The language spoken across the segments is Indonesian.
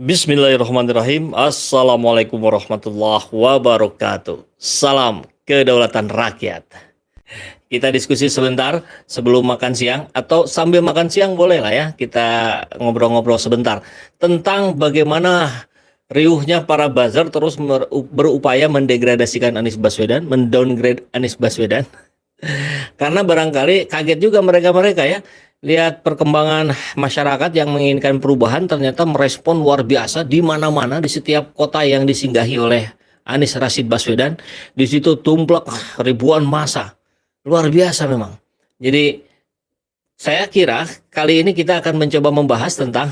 Bismillahirrahmanirrahim. Assalamualaikum warahmatullahi wabarakatuh. Salam kedaulatan rakyat. Kita diskusi sebentar sebelum makan siang atau sambil makan siang boleh lah ya. Kita ngobrol-ngobrol sebentar tentang bagaimana riuhnya para buzzer terus berupaya mendegradasikan Anies Baswedan, mendowngrade Anies Baswedan. Karena barangkali kaget juga mereka-mereka ya. Lihat perkembangan masyarakat yang menginginkan perubahan ternyata merespon luar biasa di mana-mana di setiap kota yang disinggahi oleh Anies Rashid Baswedan. Di situ tumplek ribuan massa. Luar biasa memang. Jadi saya kira kali ini kita akan mencoba membahas tentang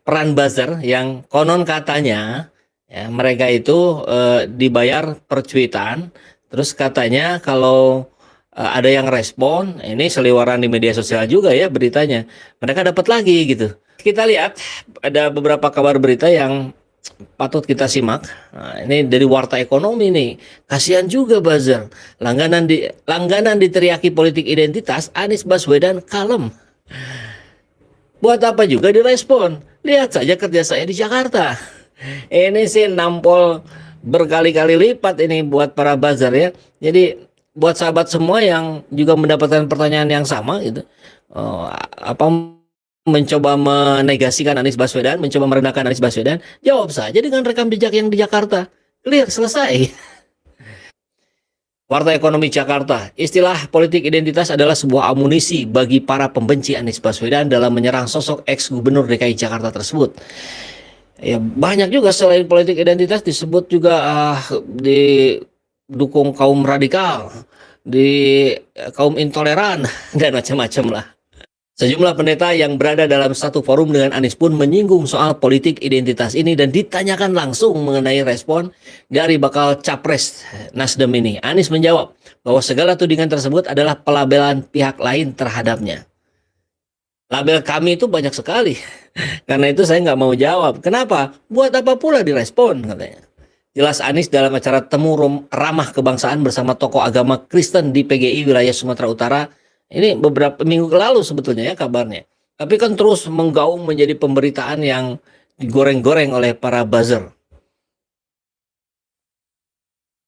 peran buzzer yang konon katanya ya, mereka itu dibayar per cuitan. Terus katanya kalau ada yang respon, ini seliweran di media sosial juga ya beritanya. Mereka dapat lagi gitu. Kita lihat ada beberapa kabar berita yang patut kita simak. Nah, ini dari Warta Ekonomi nih. Kasihan juga buzzer. Langganan diteriaki politik identitas, Anies Baswedan kalem. Buat apa juga direspon? Lihat saja kerja saya di Jakarta. Ini sih nampol berkali-kali lipat ini buat para buzzer ya. Jadi buat sahabat semua yang juga mendapatkan pertanyaan yang sama gitu, apa mencoba menegasikan Anies Baswedan, mencoba merendahkan Anies Baswedan, jawab saja dengan rekam jejak yang di Jakarta, clear, selesai. Warta Ekonomi Jakarta, istilah politik identitas adalah sebuah amunisi bagi para pembenci Anies Baswedan dalam menyerang sosok ex-gubernur DKI Jakarta tersebut. Ya banyak juga selain politik identitas disebut juga dukung kaum radikal, di kaum intoleran, dan macam-macam lah. Sejumlah pendeta yang berada dalam satu forum dengan Anies pun menyinggung soal politik identitas ini dan ditanyakan langsung mengenai respon dari bakal capres Nasdem ini. Anies menjawab bahwa segala tudingan tersebut adalah pelabelan pihak lain terhadapnya. Label kami itu banyak sekali, karena itu saya nggak mau jawab. Kenapa? Buat apa pula direspon, katanya. Jelas Anies dalam acara temu ramah kebangsaan bersama tokoh agama Kristen di PGI wilayah Sumatera Utara. Ini beberapa minggu lalu sebetulnya ya kabarnya. Tapi kan terus menggaung menjadi pemberitaan yang digoreng-goreng oleh para buzzer.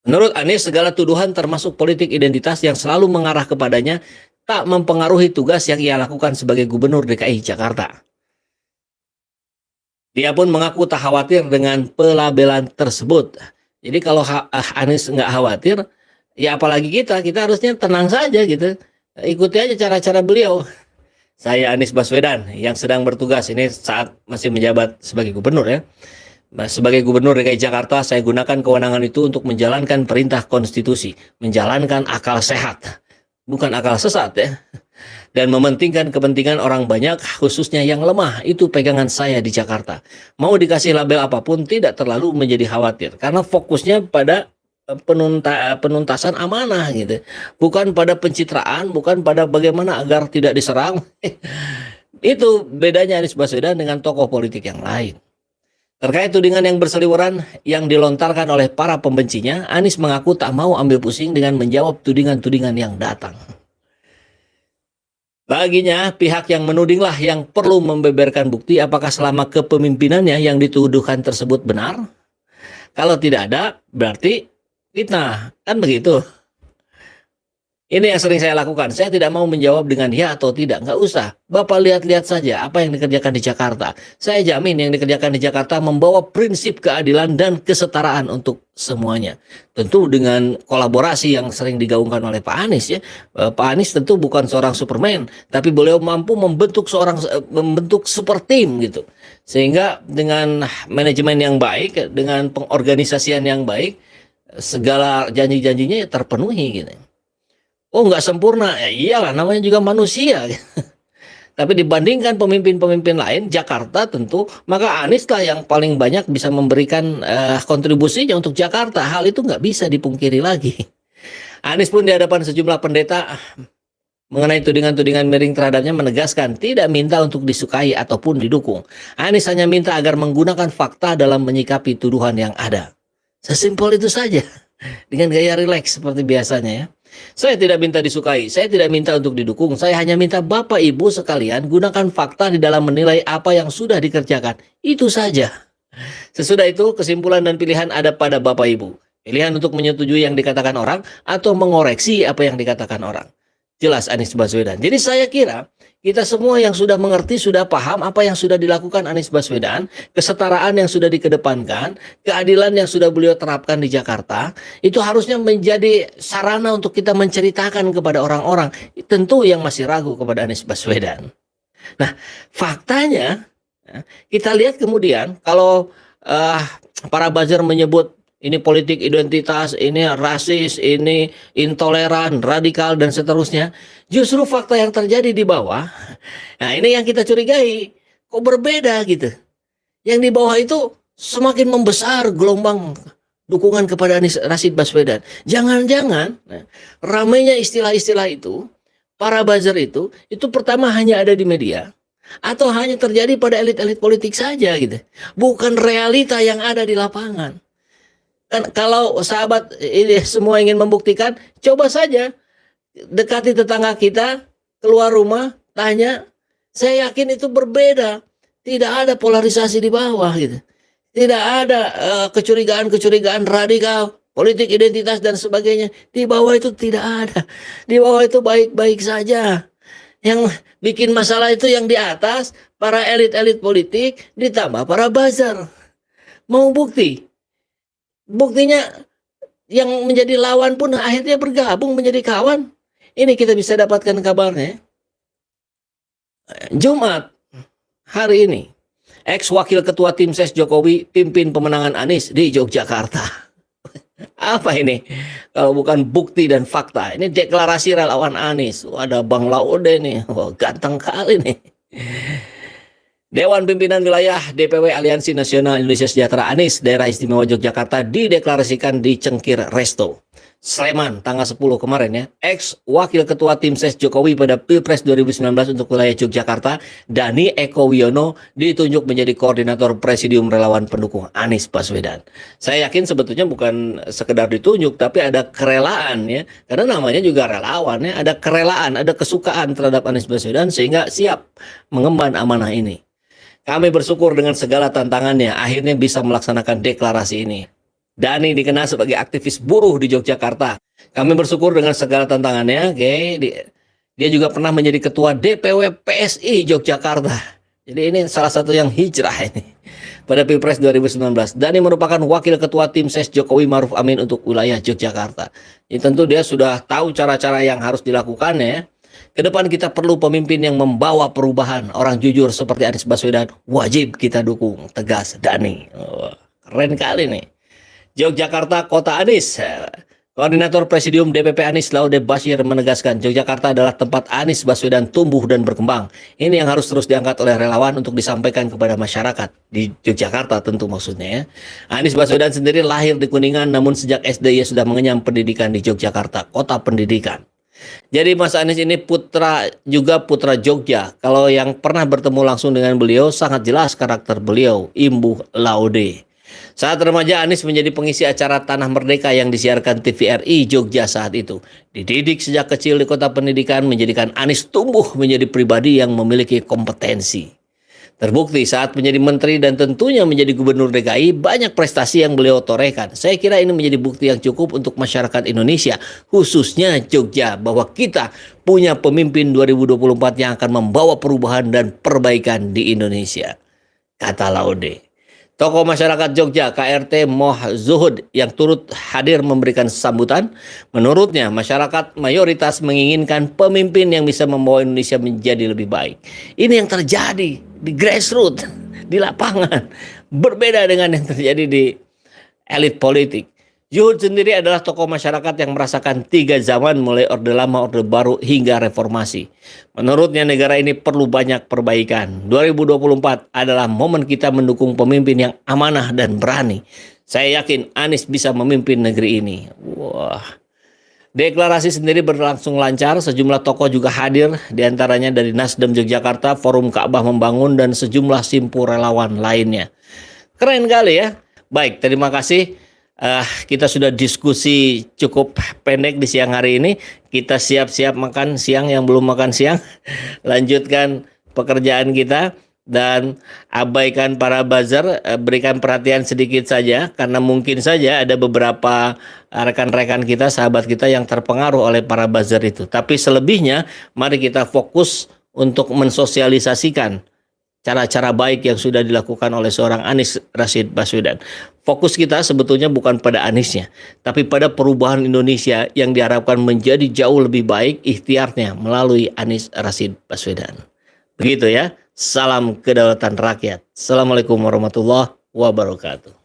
Menurut Anies, segala tuduhan termasuk politik identitas yang selalu mengarah kepadanya tak mempengaruhi tugas yang ia lakukan sebagai gubernur DKI Jakarta. Dia pun mengaku tak khawatir dengan pelabelan tersebut. Jadi kalau Anies nggak khawatir, ya apalagi kita harusnya tenang saja gitu. Ikuti aja cara-cara beliau. Saya Anies Baswedan yang sedang bertugas ini saat masih menjabat sebagai gubernur ya. Sebagai gubernur DKI Jakarta, saya gunakan kewenangan itu untuk menjalankan perintah konstitusi, menjalankan akal sehat, bukan akal sesat ya. Dan mementingkan kepentingan orang banyak, khususnya yang lemah. Itu pegangan saya di Jakarta. Mau dikasih label apapun tidak terlalu menjadi khawatir, karena fokusnya pada penuntasan amanah gitu, bukan pada pencitraan, bukan pada bagaimana agar tidak diserang. Itu bedanya Anies Baswedan dengan tokoh politik yang lain. Terkait tudingan yang berseliweran yang dilontarkan oleh para pembencinya, Anies mengaku tak mau ambil pusing dengan menjawab tudingan-tudingan yang datang. Baginya, pihak yang menudinglah yang perlu membeberkan bukti apakah selama kepemimpinannya yang dituduhkan tersebut benar. Kalau tidak ada, berarti fitnah. Kan begitu. Ini yang sering saya lakukan. Saya tidak mau menjawab dengan ya atau tidak. Nggak usah. Bapak lihat-lihat saja apa yang dikerjakan di Jakarta. Saya jamin yang dikerjakan di Jakarta membawa prinsip keadilan dan kesetaraan untuk semuanya. Tentu dengan kolaborasi yang sering digaungkan oleh Pak Anies ya. Pak Anies tentu bukan seorang Superman, tapi beliau mampu membentuk super team gitu. Sehingga dengan manajemen yang baik, dengan pengorganisasian yang baik, segala janji-janjinya terpenuhi gitu. Oh nggak sempurna, ya iyalah namanya juga manusia. Tapi dibandingkan pemimpin-pemimpin lain, Jakarta tentu, maka Anies lah yang paling banyak bisa memberikan kontribusinya untuk Jakarta. Hal itu nggak bisa dipungkiri lagi. Anies pun di hadapan sejumlah pendeta mengenai tudingan-tudingan miring terhadapnya menegaskan tidak minta untuk disukai ataupun didukung. Anies hanya minta agar menggunakan fakta dalam menyikapi tuduhan yang ada. Sesimpel itu saja. Dengan gaya rileks seperti biasanya ya. Saya tidak minta disukai, saya tidak minta untuk didukung, saya hanya minta Bapak Ibu sekalian gunakan fakta di dalam menilai apa yang sudah dikerjakan. Itu saja. Sesudah itu, kesimpulan dan pilihan ada pada Bapak Ibu. Pilihan untuk menyetujui yang dikatakan orang atau mengoreksi apa yang dikatakan orang. Jelas Anies Baswedan. Jadi saya kira kita semua yang sudah mengerti, sudah paham apa yang sudah dilakukan Anies Baswedan, kesetaraan yang sudah dikedepankan, keadilan yang sudah beliau terapkan di Jakarta, itu harusnya menjadi sarana untuk kita menceritakan kepada orang-orang, tentu yang masih ragu kepada Anies Baswedan. Nah, faktanya kita lihat kemudian kalau para buzzer menyebut ini politik identitas, ini rasis, ini intoleran, radikal, dan seterusnya. Justru fakta yang terjadi di bawah, nah ini yang kita curigai. Kok berbeda gitu. Yang di bawah itu semakin membesar gelombang dukungan kepada Anies Rashid Baswedan. Jangan-jangan ramainya istilah-istilah itu, para buzzer itu pertama hanya ada di media, atau hanya terjadi pada elit-elit politik saja gitu. Bukan realita yang ada di lapangan. Kan kalau sahabat ini semua ingin membuktikan, coba saja dekati tetangga kita, keluar rumah, tanya, saya yakin itu berbeda. Tidak ada polarisasi di bawah gitu. Tidak ada kecurigaan-kecurigaan radikal, politik identitas dan sebagainya. Di bawah itu tidak ada. Di bawah itu baik-baik saja. Yang bikin masalah itu yang di atas, para elit-elit politik, ditambah para buzzer. Mau bukti? Buktinya yang menjadi lawan pun akhirnya bergabung menjadi kawan. Ini kita bisa dapatkan kabarnya. Jumat hari ini, ex-wakil ketua tim ses Jokowi pimpin pemenangan Anies di Yogyakarta. Apa ini? Kalau bukan bukti dan fakta. Ini deklarasi relawan Anies. Ada Bang Laude nih. Wah, ganteng kali nih. Dewan Pimpinan Wilayah DPW Aliansi Nasional Indonesia Sejahtera Anies Daerah Istimewa Yogyakarta dideklarasikan di Cengkir Resto, Sleman, tanggal 10 kemarin ya. Ex Wakil Ketua Tim Ses Jokowi pada Pilpres 2019 untuk wilayah Yogyakarta, Dani Eko Wiono, ditunjuk menjadi koordinator Presidium Relawan Pendukung Anies Baswedan. Saya yakin sebetulnya bukan sekedar ditunjuk, tapi ada kerelaan ya. Karena namanya juga relawan ya. Ada kerelaan, ada kesukaan terhadap Anies Baswedan sehingga siap mengemban amanah ini. Kami bersyukur dengan segala tantangannya, akhirnya bisa melaksanakan deklarasi ini. Dani dikenal sebagai aktivis buruh di Yogyakarta. Kami bersyukur dengan segala tantangannya. Dia juga pernah menjadi ketua DPW PSI Yogyakarta. Jadi ini salah satu yang hijrah ini. Pada Pilpres 2019, Dani merupakan wakil ketua tim ses Jokowi Maruf Amin untuk wilayah Yogyakarta. Ini tentu dia sudah tahu cara-cara yang harus dilakukan ya. Kedepan kita perlu pemimpin yang membawa perubahan. Orang jujur seperti Anies Baswedan wajib kita dukung. Tegas Dani. Oh, keren kali nih. Yogyakarta Kota Anies. Koordinator Presidium DPP Anies Laude Bashir menegaskan Yogyakarta adalah tempat Anies Baswedan tumbuh dan berkembang. Ini yang harus terus diangkat oleh relawan untuk disampaikan kepada masyarakat di Yogyakarta tentu maksudnya ya. Anies Baswedan sendiri lahir di Kuningan namun sejak SD ia sudah mengenyam pendidikan di Yogyakarta, kota pendidikan. Jadi Mas Anies ini putra Jogja. Kalau yang pernah bertemu langsung dengan beliau sangat jelas karakter beliau, imbuh laude. Saat remaja Anies menjadi pengisi acara Tanah Merdeka yang disiarkan TVRI Jogja saat itu. Dididik sejak kecil di kota pendidikan menjadikan Anies tumbuh menjadi pribadi yang memiliki kompetensi. Terbukti saat menjadi menteri dan tentunya menjadi gubernur DKI banyak prestasi yang beliau torehkan. Saya kira ini menjadi bukti yang cukup untuk masyarakat Indonesia, khususnya Jogja, bahwa kita punya pemimpin 2024 yang akan membawa perubahan dan perbaikan di Indonesia. Kata Laude. Tokoh masyarakat Jogja KRT Moh Zuhud yang turut hadir memberikan sambutan. Menurutnya masyarakat mayoritas menginginkan pemimpin yang bisa membawa Indonesia menjadi lebih baik. Ini yang terjadi di grassroots, di lapangan. Berbeda dengan yang terjadi di elit politik. Zuhud sendiri adalah tokoh masyarakat yang merasakan 3 zaman mulai Orde Lama, Orde Baru hingga reformasi. Menurutnya negara ini perlu banyak perbaikan. 2024 adalah momen kita mendukung pemimpin yang amanah dan berani. Saya yakin Anies bisa memimpin negeri ini. Wah. Deklarasi sendiri berlangsung lancar, sejumlah tokoh juga hadir, diantaranya dari Nasdem Yogyakarta, Forum Ka'bah Membangun, dan sejumlah simpul relawan lainnya. Keren kali ya. Baik, terima kasih. Kita sudah diskusi cukup pendek di siang hari ini. Kita siap-siap makan siang yang belum makan siang. Lanjutkan pekerjaan kita. dan abaikan para buzzer, berikan perhatian sedikit saja karena mungkin saja ada beberapa rekan-rekan kita, sahabat kita yang terpengaruh oleh para buzzer itu. Tapi selebihnya mari kita fokus untuk mensosialisasikan cara-cara baik yang sudah dilakukan oleh seorang Anies Rashid Baswedan. Fokus kita sebetulnya bukan pada Aniesnya, tapi pada perubahan Indonesia yang diharapkan menjadi jauh lebih baik ikhtiarnya melalui Anies Rashid Baswedan. Begitu ya. Salam kedaulatan rakyat. Assalamualaikum warahmatullahi wabarakatuh.